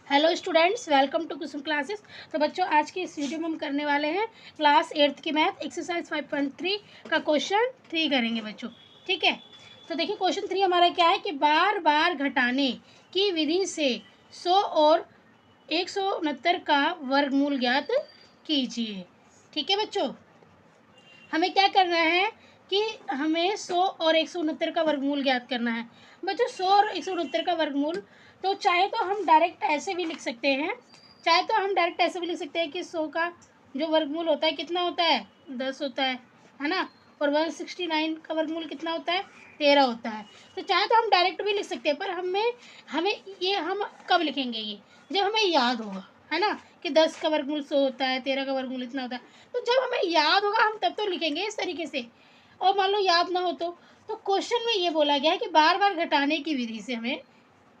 Hello students, welcome to Kusum classes. तो बच्चों, आज की इस वीडियो में हम करने वाले हैं क्लास 8th की मैथ एक्सरसाइज 5.3 का क्वेश्चन 3 करेंगे बच्चों। ठीक है, तो देखिए क्वेश्चन 3 हमारा क्या है कि बार बार घटाने की विधि से 100 और 169 का वर्गमूल ज्ञात कीजिए। ठीक है बच्चों, हमें क्या करना है कि हमें 100 और 169 का वर्गमूल ज्ञात करना है। बच्चों 100 और 169 का वर्गमूल तो चाहे तो हम डायरेक्ट ऐसे भी लिख सकते हैं, कि 100 का जो वर्गमूल होता है कितना होता है, 10 होता है ना। और 169 का वर्गमूल कितना होता है, 13 होता है। तो चाहे तो हम डायरेक्ट भी लिख सकते हैं, पर हमें हमें ये हम कब लिखेंगे, ये जब हमें याद होगा, है ना, कि 10 का वर्गमूल 100 होता है, 13 का वर्गमूल इतना होता है। तो जब हमें याद होगा हम तब तो लिखेंगे इस तरीके से। और मान लो याद ना हो तो क्वेश्चन में ये बोला गया है कि बार बार घटाने की विधि से हमें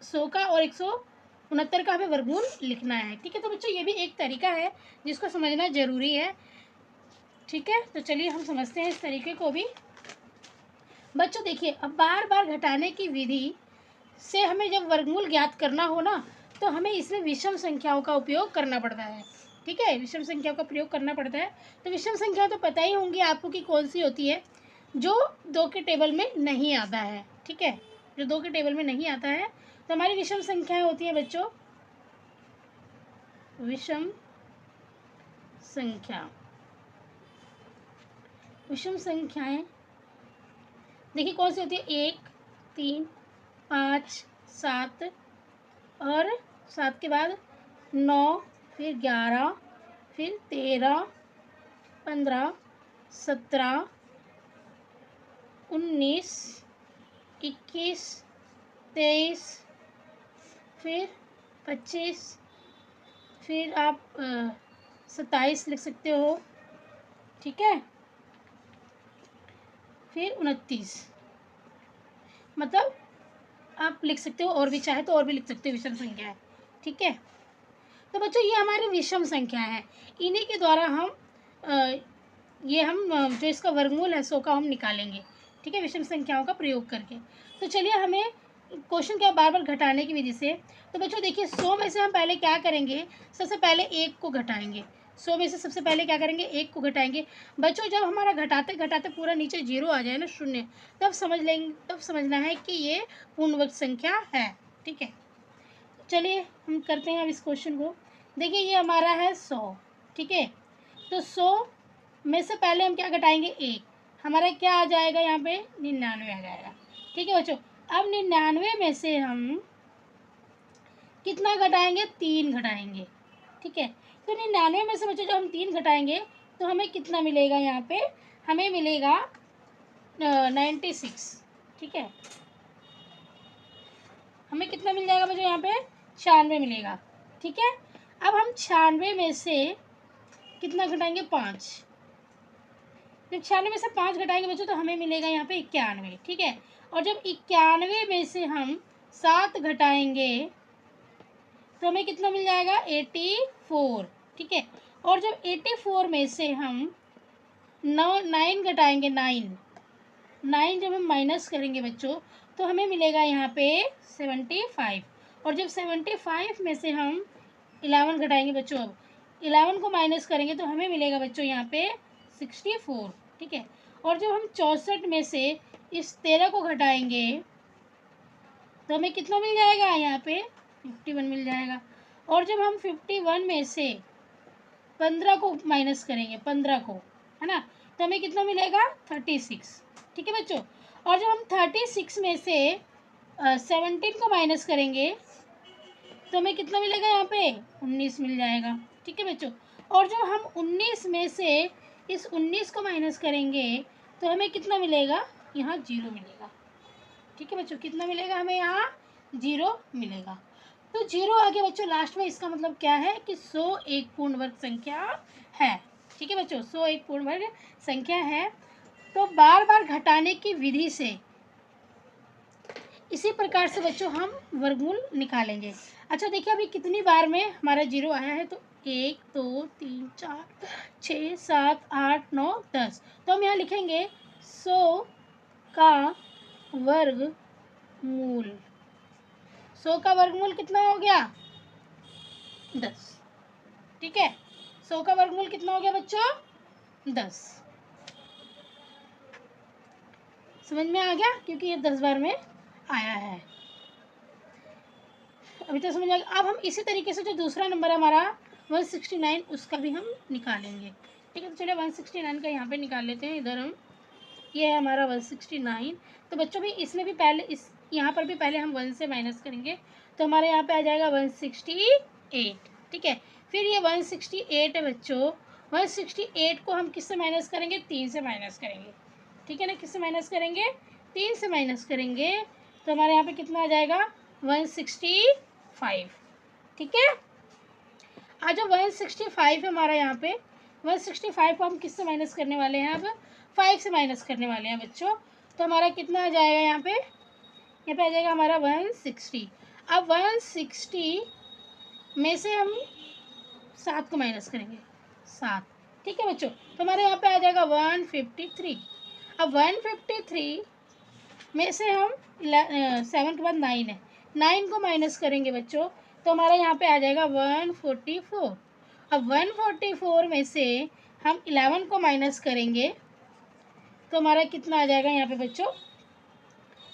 100 का और 169 का हमें वर्गमूल लिखना है। ठीक है, तो बच्चों ये भी एक तरीका है जिसको समझना जरूरी है। ठीक है, तो चलिए हम समझते हैं इस तरीके को भी। बच्चों देखिए, अब बार बार घटाने की विधि से हमें जब वर्गमूल ज्ञात करना हो ना, तो हमें इसमें विषम संख्याओं का उपयोग करना पड़ता है। ठीक है, विषम संख्याओं का प्रयोग करना पड़ता है। तो विषम संख्या तो पता ही होंगी आपको कि कौन सी होती है, जो 2 के टेबल में नहीं आता है। ठीक है, जो 2 के टेबल में नहीं आता है, तो हमारी विषम संख्याएं होती है बच्चों, विषम संख्या। विषम संख्याएं देखिए कौन सी होती है, 1, 3, 5, 7 और 7 के बाद 9, फिर 11, फिर 13, 15, 17, 19, 21, 23, फिर 25, फिर आप 27 लिख सकते हो। ठीक है, फिर 29, मतलब आप लिख सकते हो, और भी चाहे तो और भी लिख सकते हो विषम संख्या है। ठीक है, तो बच्चों ये हमारी विषम संख्या है, इन्हीं के द्वारा हम जो इसका वर्गमूल है 100 का हम निकालेंगे। ठीक है, विषम संख्याओं का प्रयोग करके। तो चलिए हमें क्वेश्चन क्या, बार बार घटाने की विधि से। तो बच्चों देखिए 100 में से हम पहले क्या करेंगे, सबसे पहले 1 को घटाएंगे। 100 में से सबसे पहले क्या करेंगे, 1 को घटाएंगे। बच्चों जब हमारा घटाते घटाते पूरा नीचे 0 आ जाए ना, शून्य, तब समझना है कि ये पूर्णवर्ग संख्या है। ठीक है, चलिए हम करते हैं अब इस क्वेश्चन को। देखिए ये हमारा है 100। ठीक है, तो 100 में से पहले हम क्या घटाएंगे, 1, हमारा क्या आ जाएगा यहाँ पे, 99 आ जाएगा। ठीक है बच्चों, अब 99 में से हम कितना घटाएंगे, 3 घटाएंगे। ठीक है, तो 99 में से बच्चों जब हम 3 घटाएंगे तो हमें कितना मिलेगा, यहाँ पे हमें मिलेगा 96। ठीक है, हमें कितना मिल जाएगा बच्चों, यहाँ पे 96 मिलेगा। ठीक है, अब हम 96 में से कितना घटाएंगे, 5। जब 96 में से 5 घटाएंगे बच्चों तो हमें मिलेगा यहाँ पे 91। ठीक है, और जब 91 में से हम 7 घटाएंगे तो हमें कितना मिल जाएगा, 84। ठीक है, और जब 84 में से हम 9 घटाएंगे, 9 जब हम माइनस करेंगे बच्चों तो हमें मिलेगा यहाँ पे 75। और जब 75 में से हम 11 घटाएंगे बच्चों, अब 11 को माइनस करेंगे तो हमें मिलेगा बच्चों यहाँ पे 64। ठीक है, और जब हम 64 में से इस 13 को घटाएंगे तो हमें कितना मिल जाएगा, यहाँ पे 51 मिल जाएगा। और जब हम 51 में से 15 को माइनस करेंगे, 15 को, है ना, तो हमें कितना मिलेगा, 36। ठीक है बच्चों, और जब हम 36 में से 17 को माइनस करेंगे तो हमें कितना मिलेगा, यहाँ पे 19 मिल जाएगा। ठीक है बच्चों, और जब हम 19 में से इस 19 को माइनस करेंगे तो हमें कितना मिलेगा, यहाँ 0 मिलेगा। ठीक है बच्चों, कितना मिलेगा हमें, यहाँ 0 मिलेगा। तो 0 आगे बच्चों लास्ट में, इसका मतलब क्या है कि 100 एक पूर्ण वर्ग संख्या है। ठीक है बच्चों, 100 एक पूर्ण वर्ग संख्या है। तो बार बार घटाने की विधि से इसी प्रकार से बच्चों हम वर्गमूल निकालेंगे। अच्छा देखिए अभी कितनी बार में हमारा 0 आया है, तो 1, 2, 3, 4, 6, 7, 8, 9, 10। तो हम यहाँ लिखेंगे 100 का वर्गमूल। 100 का वर्गमूल कितना हो गया, 10। ठीक है, 100 का वर्गमूल कितना हो गया बच्चों? 10। समझ में आ गया, क्योंकि ये 10 बार में आया है। अभी तो समझ आ गया। अब हम इसी तरीके से जो दूसरा नंबर है हमारा 169, उसका भी हम निकालेंगे। ठीक है, तो चलिए 169 का यहाँ पे निकाल लेते हैं। इधर हम, ये है हमारा 169। तो बच्चों भी इसमें भी पहले, इस यहाँ पर भी पहले हम 1 से माइनस करेंगे, तो हमारे यहाँ पे आ जाएगा 168। ठीक है, फिर ये 168 है बच्चों, 168 को हम किससे माइनस करेंगे? 3 से माइनस करेंगे। ठीक है ना, किससे माइनस करेंगे? 3 से माइनस करेंगे, तो हमारे यहाँ पे कितना आ जाएगा? 165। ठीक है, आज जो 165 है हमारा यहाँ पे, 165 को हम किससे माइनस करने वाले हैं? अब 5 से माइनस करने वाले हैं बच्चों। तो हमारा कितना आ जाएगा यहाँ पे? यहाँ पे आ जाएगा हमारा 160। अब 160 में से हम 7 को माइनस करेंगे, 7। ठीक है बच्चों, तो हमारे यहाँ पे आ जाएगा 153। अब 153 में से हम 7 के बाद 9 है, 9 को माइनस करेंगे बच्चों, तो हमारा यहाँ पे आ जाएगा 144। अब 144 में से हम 11 को माइनस करेंगे, तो हमारा कितना आ जाएगा यहाँ पे बच्चों?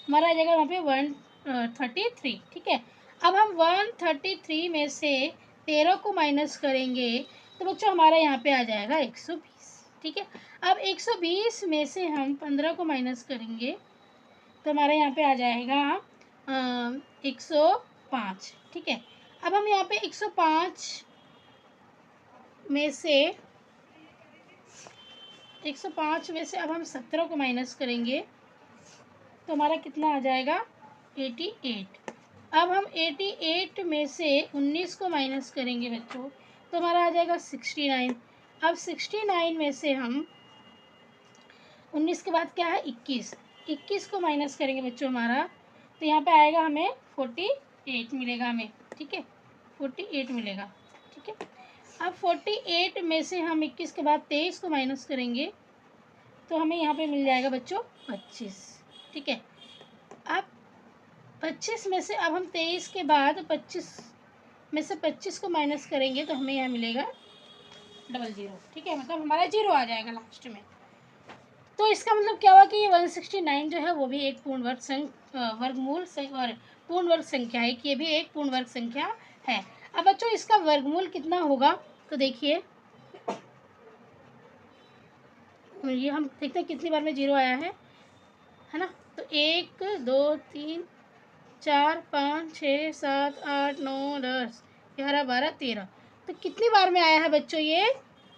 हमारा आ जाएगा यहाँ पे 133। ठीक है, अब हम 133 में से 13 को माइनस करेंगे, तो बच्चों हमारा यहाँ पे आ जाएगा 120। ठीक है, अब 120 में से हम 15 को माइनस करेंगे, तो हमारे यहाँ पे आ जाएगा 105। ठीक है, अब हम यहाँ पे 105 में से 105 में से अब हम 17 को माइनस करेंगे, तो हमारा कितना आ जाएगा? 88। अब हम 88 में से 19 को माइनस करेंगे बच्चों, तो हमारा आ जाएगा 69। अब 69 में से हम 19 के बाद क्या है? 21 को माइनस करेंगे बच्चों हमारा, तो यहाँ पे आएगा हमें 48 मिलेगा हमें। ठीक है, 48 मिलेगा। ठीक है, अब 48 में से हम 21 के बाद 23 को माइनस करेंगे, तो हमें यहाँ पे मिल जाएगा बच्चों 25। ठीक है, अब 25 में से अब हम 23 के बाद 25 में से 25 को माइनस करेंगे, तो हमें यहाँ मिलेगा 00। ठीक है, मतलब हमारा 0 आ जाएगा लास्ट में। तो इसका मतलब क्या हुआ कि ये 169 जो है वो भी एक पूर्ण वर्ग वर्गमूल और पूर्ण वर्ग संख्या है, कि ये भी एक पूर्ण वर्ग संख्या है। अब बच्चों इसका वर्गमूल कितना होगा? तो देखिए, ये हम देखते हैं कितनी बार में 0 आया है ना। तो 1 2 3 4 5 6 7 8 9 10 11 12 13, तो कितनी बार में आया है बच्चों? ये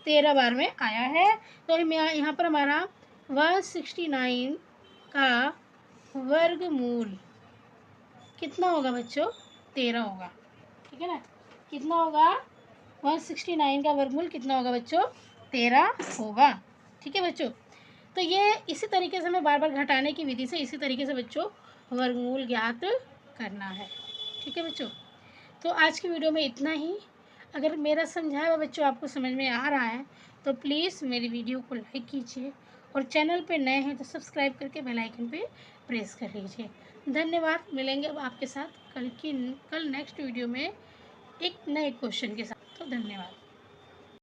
13 बार में आया है। तो हम यहाँ पर हमारा 169 का वर्गमूल कितना होगा बच्चों? 13 होगा। ठीक है ना, कितना होगा? 169 का वर्गमूल कितना होगा बच्चों? 13 होगा। ठीक है बच्चों, तो ये इसी तरीके से हमें बार बार घटाने की विधि से इसी तरीके से बच्चों वर्गमूल ज्ञात करना है। ठीक है बच्चों, तो आज की वीडियो में इतना ही। अगर मेरा समझाया हुआ बच्चों आपको समझ में आ रहा है, तो प्लीज़ मेरी वीडियो को लाइक कीजिए, और चैनल पे नए हैं तो सब्सक्राइब करके बेल आइकन पे प्रेस कर लीजिए। धन्यवाद। मिलेंगे अब आपके साथ कल नेक्स्ट वीडियो में एक नए क्वेश्चन के साथ। तो धन्यवाद।